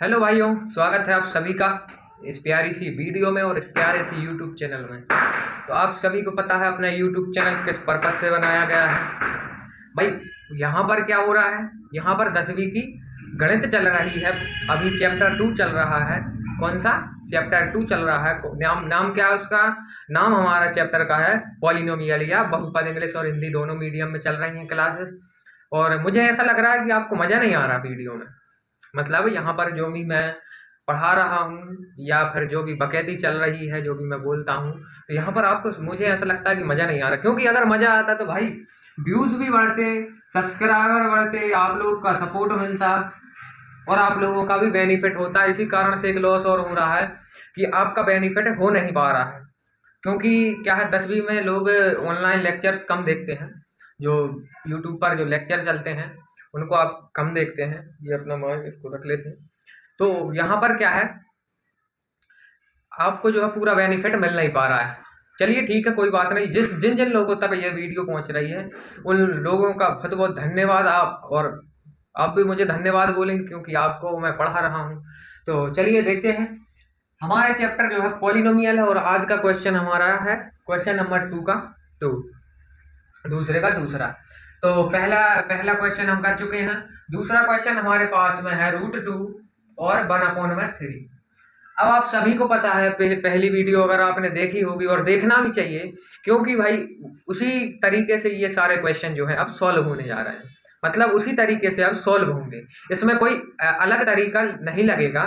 Hello भाइयों, स्वागत है आप सभी का इस प्यारी सी वीडियो में और इस प्यारे सी यूट्यूब चैनल में। तो आप सभी को पता है अपना यूट्यूब चैनल किस पर्पज से बनाया गया है। भाई यहाँ पर क्या हो रहा है, यहाँ पर 10वीं की गणित चल रही है। अभी चैप्टर 2 चल रहा है। कौन सा चैप्टर 2 चल रहा है? नाम नाम क्या है उसका? नाम हमारा चैप्टर का है पॉलिनोमियल या बहुपद। इंग्लिश और हिंदी दोनों मीडियम में चल रही हैं क्लासेस। और मुझे ऐसा लग रहा है कि आपको मजा नहीं आ रहा वीडियो में। मतलब यहाँ पर जो भी मैं पढ़ा रहा हूँ या फिर जो भी बकैती चल रही है, जो भी मैं बोलता हूँ, तो यहाँ पर आपको, मुझे ऐसा लगता है कि मजा नहीं आ रहा। क्योंकि अगर मजा आता तो भाई व्यूज भी बढ़ते, सब्सक्राइबर बढ़ते, आप लोगों का सपोर्ट मिलता और आप लोगों का भी बेनिफिट होता। इसी कारण से एक लॉस और हो रहा है कि आपका बेनिफिट हो नहीं पा रहा है। क्योंकि क्या है, 10वीं में लोग ऑनलाइन लेक्चर्स कम देखते हैं। जो यूट्यूब पर जो लेक्चर चलते हैं उनको आप कम देखते हैं। ये अपना माइक इसको रख लेते हैं। तो यहाँ पर क्या है, आपको जो है पूरा बेनिफिट मिल नहीं पा रहा है। चलिए ठीक है, कोई बात नहीं। जिन जिन लोगों तक ये वीडियो पहुंच रही है उन लोगों का बहुत बहुत धन्यवाद। आप भी मुझे धन्यवाद बोलेंगे क्योंकि आपको मैं पढ़ा रहा हूँ। तो चलिए देखते हैं। हमारा चैप्टर जो है पॉलिनोमियल है और आज का क्वेश्चन हमारा है क्वेश्चन नंबर 2 का 2, दूसरे का दूसरा। तो पहला पहला क्वेश्चन हम कर चुके हैं। दूसरा क्वेश्चन हमारे पास में है √2 और 1/3। अब आप सभी को पता है, पहली वीडियो अगर आपने देखी होगी, और देखना भी चाहिए, क्योंकि भाई उसी तरीके से ये सारे क्वेश्चन जो है अब सॉल्व होने जा रहे हैं। मतलब उसी तरीके से अब सॉल्व होंगे। इसमें कोई अलग तरीका नहीं लगेगा,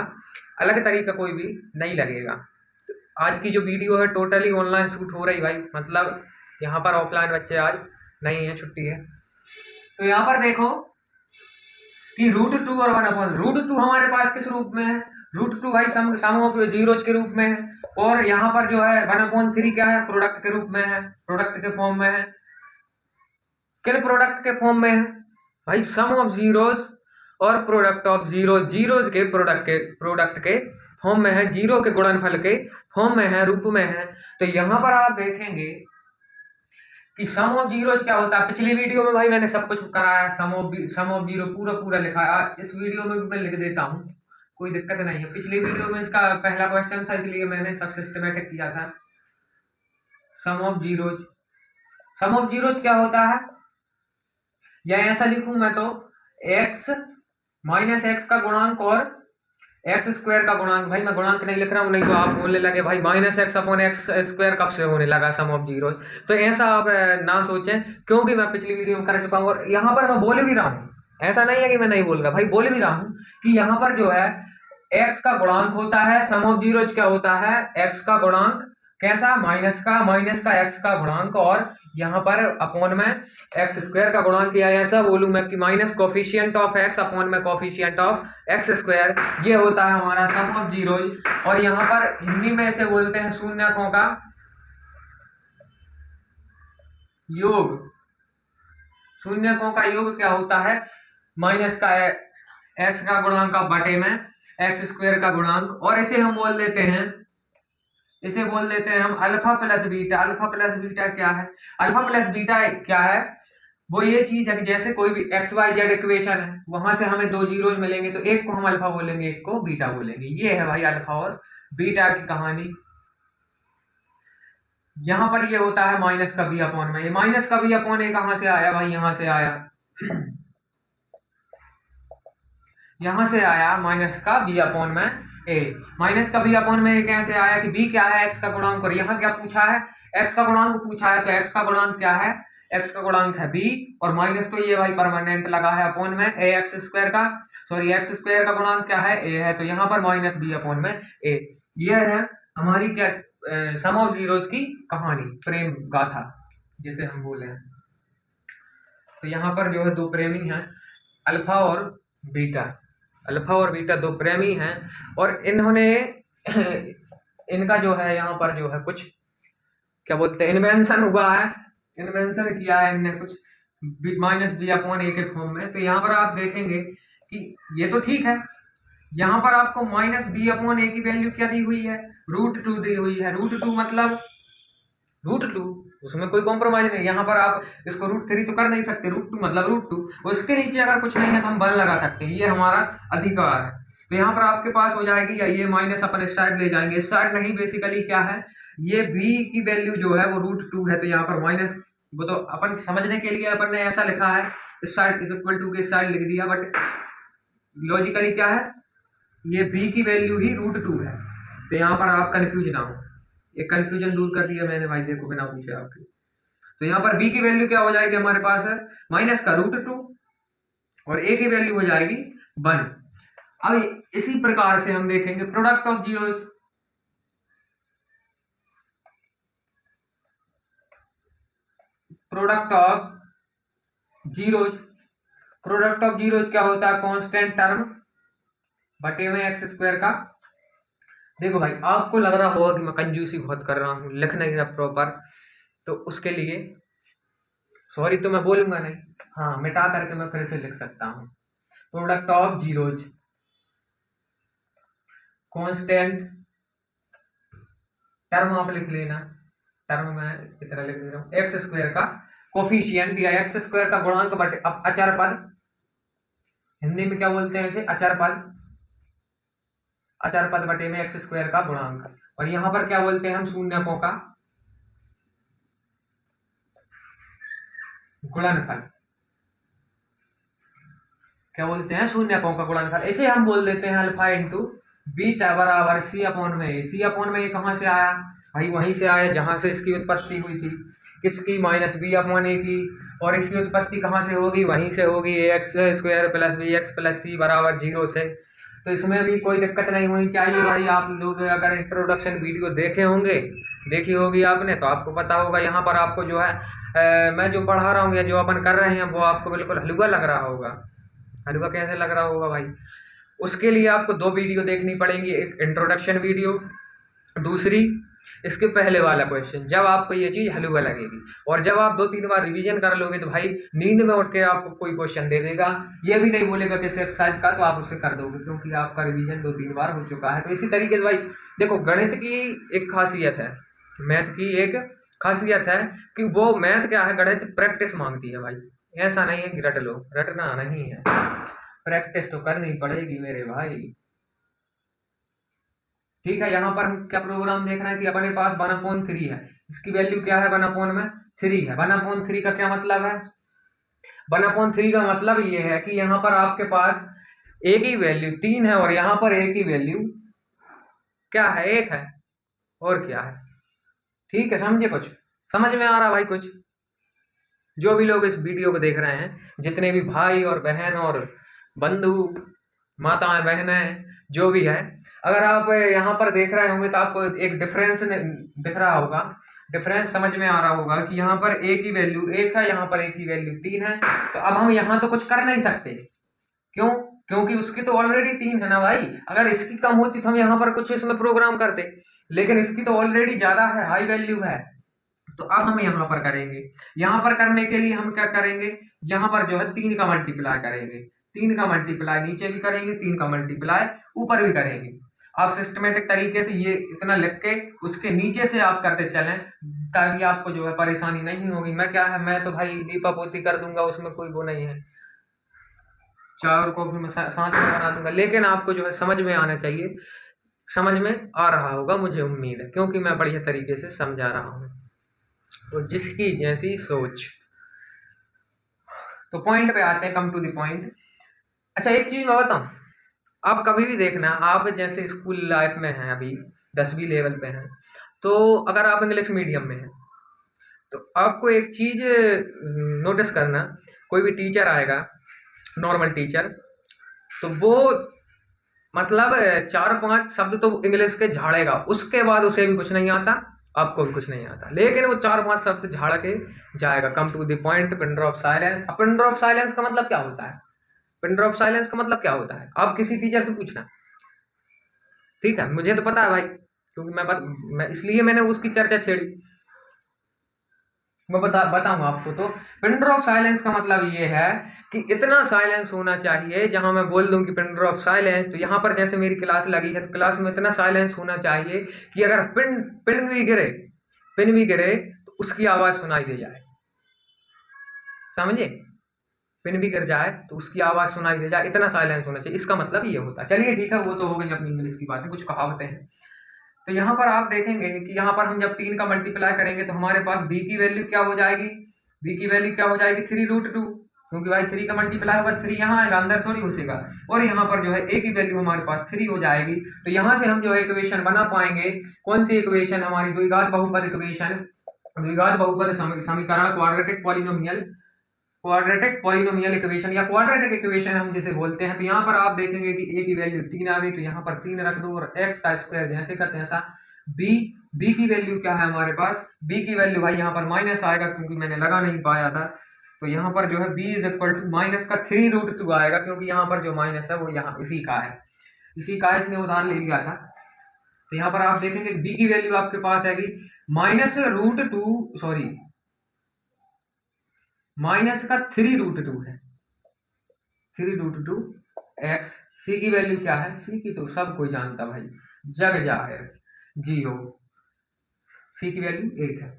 अलग तरीका कोई भी नहीं लगेगा। आज की जो वीडियो है टोटली ऑनलाइन शूट हो रही भाई। मतलब यहाँ पर ऑफलाइन बच्चे आज नहीं है, छुट्टी है। तो यहाँ पर देखो कि √2 और 1/, √2 हमारे पास किस रूप में है? √2 भाई सम ऑफ जीरोज के रूप में है। और यहाँ पर जो है 1/3 क्या है? प्रोडक्ट के रूप में है, प्रोडक्ट के फॉर्म में है। किन प्रोडक्ट के फॉर्म में है भाई? सम ऑफ जीरोज और प्रोडक्ट ऑफ जीरो, जीरोज के प्रोडक्ट के फॉर्म में है, जीरो के गुणनफल के फॉर्म में है, रूप में है। तो यहाँ पर आप देखेंगे कि सम ऑफ जीरोज क्या होता है। पिछली वीडियो में भाई मैंने सब कुछ कराया, सम ऑफ जीरो पूरा पूरा लिखा है। इस वीडियो में भी मैं लिख देता हूँ, कोई दिक्कत नहीं है। पिछली वीडियो में इसका पहला क्वेश्चन था, इसलिए मैंने सब सिस्टमेटिक किया था। Sum of zeros, sum of zeros क्या होता है, या ऐसा लिखूं मैं तो x माइनस एक्स का गुणांक और एक्स स्क्वायर का गुणांक। भाई मैं गुणांक नहीं लिख रहा हूँ, नहीं तो आप बोलने लगे भाई -x/x² कब से होने लगा सम ऑफ जीरो। तो ऐसा आप ना सोचें, क्योंकि मैं पिछली वीडियो में कर चुका हूँ और यहाँ पर मैं बोल भी रहा हूँ। ऐसा नहीं है कि मैं नहीं बोल रहा भाई, बोल भी रहा हूँ कि यहाँ पर जो है x का गुणांक होता है। सम ऑफ जीरोज क्या होता है? x का गुणांक, कैसा? माइनस का x का गुणांक, और यहाँ पर अपॉन में एक्स स्क्वायर का गुणांक किया। ऐसा बोलूं मैं कि minus coefficient of x upon में कोफिशिएंट ऑफ एक्स स्क्वायर, ये होता है हमारा सम ऑफ जीरोज। और यहाँ पर हिंदी में इसे बोलते हैं शून्यकों का योग। शून्यकों का योग क्या होता है? माइनस का एक्स का गुणांक का बटे में एक्स स्क्वायर का गुणांक। और इसे हम बोल देते हैं, इसे बोल देते हैं हम alpha plus beta. Alpha plus beta क्या है? अल्फा प्लस बीटा क्या है? वो ये चीज है कि जैसे कोई भी XYZ इक्वेशन है, वहां से हमें दो जीरोज मिलेंगे, तो एक को हम अल्फा बोलेंगे, एक को बीटा बोलेंगे। ये है भाई अल्फा और बीटा की कहानी। यहाँ पर ये होता है माइनस का बी अपॉन में। ये माइनस का बी अपॉन ए कहां से आया भाई? यहां से आया, यहां से आया माइनस का बी अपॉन में ए। माइनस का बी अपॉन में ए कैसे आया कि बी क्या है? एक्स का गुणांक। और यहाँ क्या पूछा है? एक्स का गुणांक पूछा है। तो एक्स का गुणांक क्या है? एक्स का गुणांक है बी, और माइनस तो ये भाई परमानेंट लगा है अपॉन में ए एक्स स्क्वायर का। सॉरी, एक्स स्क्वायर का गुणांक क्या है? ए है, तो यहाँ पर माइनस बी अपॉन में ए। ये है हमारी क्या सम ऑफ जीरोज की कहानी, प्रेम गाथा जिसे हम बोले हैं। तो यहाँ पर जो है दो प्रेमी हैं, अल्फा और बीटा। अल्फा और बीटा दो प्रेमी हैं, और इन्होंने इनका जो है यहाँ पर जो है कुछ क्या बोलते हैं, इन्वेंशन हुआ है। इन्वेंशन किया है इनने कुछ माइनस बी अपॉन ए के फॉर्म में। तो यहाँ पर आप देखेंगे कि ये तो ठीक है, यहाँ पर आपको माइनस बी अपॉन ए की वैल्यू क्या दी हुई है? √2 दी हुई है। √2 मतलब √2, उसमें कोई कॉम्प्रोमाइज नहीं। यहाँ पर आप इसको √3 तो कर नहीं सकते, √2 मतलब √2। उसके नीचे अगर कुछ नहीं है तो हम 1 लगा सकते हैं, ये हमारा अधिकार है। तो यहाँ पर आपके पास हो जाएगी या ये माइनस अपन इस साइड ले जाएंगे, इस साइड नहीं, बेसिकली क्या है, ये b की वैल्यू जो है वो √2 है, तो यहाँ पर माइनस, वो तो अपन समझने के लिए अपन ने ऐसा लिखा है, इस साइड इज इक्वल टू के इस साइड लिख दिया, बट लॉजिकली क्या है, ये b की वैल्यू ही √2 है। तो यहाँ पर आप कंफ्यूज ना हो, ये कंफ्यूजन दूर कर दिया मैंने भाई, देखो बिना पूछे आपके। तो यहाँ पर b की वैल्यू क्या हो जाएगी हमारे पास है माइनस का √2 और a की वैल्यू हो जाएगी 1। अब इसी प्रकार से हम देखेंगे product of zeros, product of zeros, product of zeros क्या होता है, कांस्टेंट टर्म बटे में एक्स स्क्वायर का। देखो भाई आपको लग रहा होगा कि मैं कंजूसी बहुत कर रहा हूँ, लिख नहीं रहा प्रॉपर, तो उसके लिए सॉरी तो मैं बोलूंगा नहीं, हाँ मिटा करके मैं फिर से लिख सकता हूँ। Product of zeros constant term आप लिख लेना, टर्म मैं इस तरह लिख दे रहा हूँ, एक्स स्क्वायर का कोफिशिएंट या एक्स स्क्वायर का गुणांक बटे, अब अचर पद, हिंदी में क्या बोलते हैं इसे, अचर पद, अचर पद बटे में एक्स स्क्वायर का गुणांक, और यहाँ पर क्या बोलते हैं हम, शून्यकों का गुणनफल, क्या बोलते हैं, शून्यकों का गुणनफल। इसे हम बोल देते हैं अल्फा इंटू बीटा बराबर सी अपॉन में ए। सी अपॉन में ए कहाँ से आया भाई, वहीं से आया जहां से इसकी उत्पत्ति हुई थी, किसकी, माइनस बी अपॉन ए की, और इसकी उत्पत्ति कहाँ से होगी, वहीं से होगी, A X square plus B X plus C बराबर 0 से। तो इसमें भी कोई दिक्कत नहीं होनी चाहिए भाई। आप लोग अगर इंट्रोडक्शन वीडियो देखे होंगे, देखी होगी आपने, तो आपको पता होगा यहाँ पर आपको जो है मैं जो पढ़ा रहा हूँ या जो अपन कर रहे हैं वो आपको बिल्कुल हलवा लग रहा होगा। हलवा कैसे लग रहा होगा भाई, उसके लिए आपको 2 वीडियो देखनी पड़ेंगी, एक इंट्रोडक्शन वीडियो, दूसरी इसके पहले वाला क्वेश्चन, जब आपको ये चीज हलवा लगेगी। और जब आप 2-3 बार रिवीजन कर लोगे तो भाई नींद में उठ के आपको कोई क्वेश्चन दे देगा, ये भी नहीं बोलेगा किस एक्सरसाइज का, तो आप उसे कर दोगे क्योंकि आपका रिवीजन 2-3 बार हो चुका है। तो इसी तरीके से भाई देखो, गणित की एक खासियत है, मैथ की एक खासियत है कि वो मैथ क्या है, गणित प्रैक्टिस मांगती है भाई। ऐसा नहीं है कि रट लो, रटना नहीं है, प्रैक्टिस तो करनी पड़ेगी मेरे भाई। ठीक है, यहाँ पर हम क्या प्रोग्राम देख रहे हैं कि अपने पास 1/3 है, इसकी वैल्यू क्या है, 1/3 है। 1/3 का क्या मतलब है, 1/3 का मतलब ये है कि यहाँ पर आपके पास a की वैल्यू 3 है और यहाँ पर a की वैल्यू क्या है, 1 है, और क्या है। ठीक है, समझे, कुछ समझ में आ रहा भाई कुछ, जो भी लोग इस वीडियो को देख रहे हैं, जितने भी भाई और बहन और बंधु, माताएं बहनें, जो भी है, अगर आप यहाँ पर देख रहे होंगे तो आपको एक डिफरेंस दिख रहा होगा, डिफरेंस समझ में आ रहा होगा कि यहाँ पर a की वैल्यू 1 है, यहाँ पर a की वैल्यू 3 है। तो अब हम यहाँ तो कुछ कर नहीं सकते, क्यों, क्योंकि उसकी तो ऑलरेडी 3 है ना भाई। अगर इसकी कम होती तो हम यहाँ पर कुछ इसमें प्रोग्राम करते, लेकिन इसकी तो ऑलरेडी ज्यादा है, हाई वैल्यू है। तो अब हम यहाँ पर करेंगे, यहाँ पर करने के लिए हम क्या करेंगे, यहाँ पर जो है 3 का मल्टीप्लाई करेंगे, 3 का मल्टीप्लाई नीचे भी करेंगे, 3 का मल्टीप्लाई ऊपर भी करेंगे। आप सिस्टमेटिक तरीके से ये इतना लिख के उसके नीचे से आप करते चलें, ताकि आपको जो है परेशानी नहीं होगी। मैं क्या है, मैं तो भाई लीपा पोती कर दूंगा, उसमें कोई वो नहीं है, चार को भी मैं साथ में बना दूंगा, लेकिन आपको जो है समझ में आना चाहिए, समझ में आ रहा होगा मुझे उम्मीद है, क्योंकि मैं बढ़िया तरीके से समझा रहा हूँ। तो जिसकी जैसी सोच। तो पॉइंट पे आते हैं, कम टू द पॉइंट। अच्छा एक चीज मैं बताऊं, आप कभी भी देखना, आप जैसे स्कूल लाइफ में हैं, अभी 10वीं लेवल पे हैं, तो अगर आप इंग्लिश मीडियम में हैं तो आपको एक चीज नोटिस करना, कोई भी टीचर आएगा, नॉर्मल टीचर, तो वो मतलब 4-5 शब्द तो इंग्लिश के झाड़ेगा, उसके बाद उसे भी कुछ नहीं आता, आपको भी कुछ नहीं आता, लेकिन वो 4-5 शब्द झाड़ के जाएगा। Come to the point, pin drop silence. अब पिन ड्रॉप साइलेंस का मतलब क्या होता है, पिन ड्रॉप साइलेंस का मतलब क्या होता है, आप किसी टीचर से पूछना, ठीक है, मुझे तो पता है भाई, क्योंकि मैं इसलिए मैंने उसकी चर्चा छेड़ी, मैं बताऊंगा आपको। तो पिन ड्रॉप साइलेंस का मतलब ये है कि इतना साइलेंस होना चाहिए, जहां मैं बोल दूं कि पिन ड्रॉप साइलेंस, तो यहाँ पर जैसे मेरी क्लास लगी है, तो क्लास में इतना साइलेंस होना चाहिए कि अगर पिन पिन भी गिरे, तो उसकी आवाज सुनाई दे जाए, समझे, पिन भी गिर जाए तो उसकी आवाज़ सुनाई दे जाए, इतना साइलेंस होना चाहिए, इसका मतलब ये होता है। चलिए ठीक है, वो तो हो गई अपनी इंग्लिश की बातें, कुछ कहावतें हैं। तो यहाँ पर आप देखेंगे कि यहाँ पर हम जब 3 का मल्टीप्लाई करेंगे तो हमारे पास b की वैल्यू क्या हो जाएगी, b की वैल्यू क्या हो जाएगी 3√2, क्योंकि भाई 3 का मल्टीप्लाई होगा 3 यहाँ आएगा, अंदर थोड़ी घुसेगा, और यहाँ पर जो है a की वैल्यू हमारे पास 3 हो जाएगी। तो यहाँ से हम जो है इक्वेशन बना पाएंगे, कौन सी इक्वेशन, हमारी द्विघात बहुपद इक्वेशन, द्विघात बहुपद समीकरण, क्वाड्रेटिक पॉलिनोमियल इक्वेशन या क्वाड्रेटिक इक्वेशन हम जिसे बोलते हैं। तो यहाँ पर आप देखेंगे कि a की वैल्यू 3 आ गई, तो यहाँ पर 3 रख दो और x का स्क्वायर जैसे करते हैं ऐसा। b की वैल्यू क्या है हमारे पास, b की वैल्यू भाई यहाँ पर माइनस आएगा, क्योंकि मैंने लगा नहीं पाया था। तो यहाँ पर जो है b is equal to minus का 3√2 आएगा, क्योंकि यहाँ पर जो माइनस है वो यहाँ इसी का है, इसी का इसने उधार ले लिया था। तो यहाँ पर आप देखेंगे b की वैल्यू आपके पास आएगी -√2, सॉरी माइनस का 3√2 है, 3√2 x। c की वैल्यू क्या है, c की तो सब कोई जानता भाई, जग जाहिर 0, c की वैल्यू 8 है।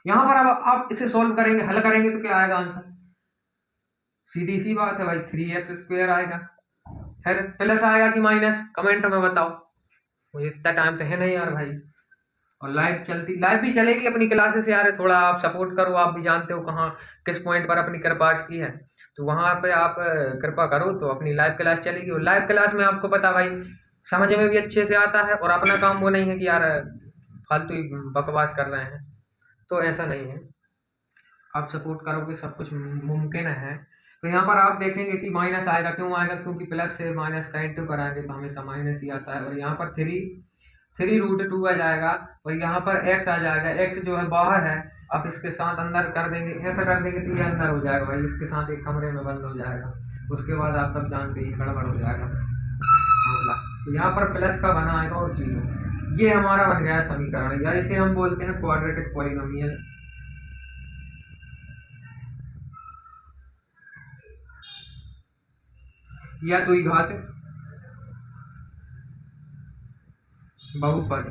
यहाँ पर अब आप इसे सोल्व करेंगे, हल करेंगे तो क्या आएगा आंसर, सीधी सी बात है भाई 3x² आएगा। फिर प्लस आएगा कि माइनस, कमेंट में बताओ, मुझे इतना टाइम तो है नहीं यार भाई। और लाइव भी चलेगी अपनी क्लासेस यार, थोड़ा आप सपोर्ट करो, आप भी जानते हो कहाँ किस पॉइंट पर अपनी कृपा की है, तो वहां पे आप कृपा करो तो अपनी लाइव क्लास चलेगी। और लाइव क्लास में आपको पता भाई समझ में भी अच्छे से आता है, और अपना काम वो नहीं है कि यार फालतू ही बकवास कर रहे हैं, तो ऐसा नहीं है, आप सपोर्ट करोगे सब कुछ मुमकिन है। तो यहाँ पर आप देखेंगे कि माइनस आएगा, क्यों आएगा, क्योंकि प्लस से माइनस का इंटू कराएंगे तो हमेशा माइनस ही आता है। और यहाँ पर 3√2 आ जाएगा, और यहाँ पर x आ जाएगा, x जो है बाहर है, आप इसके साथ अंदर कर देंगे, ऐसा कर देंगे तो ये अंदर हो जाएगा भाई, इसके साथ एक कमरे में बंद हो जाएगा, उसके बाद आप सब जानते हैं गड़बड़ हो जाएगा मामला। तो यहाँ पर प्लस का बना आएगा और 0, ये हमारा बन गया समीकरण, या इसे हम बोलते हैं क्वाड्रेटिक पॉलिनोमियल। या द्विघात बहुपद।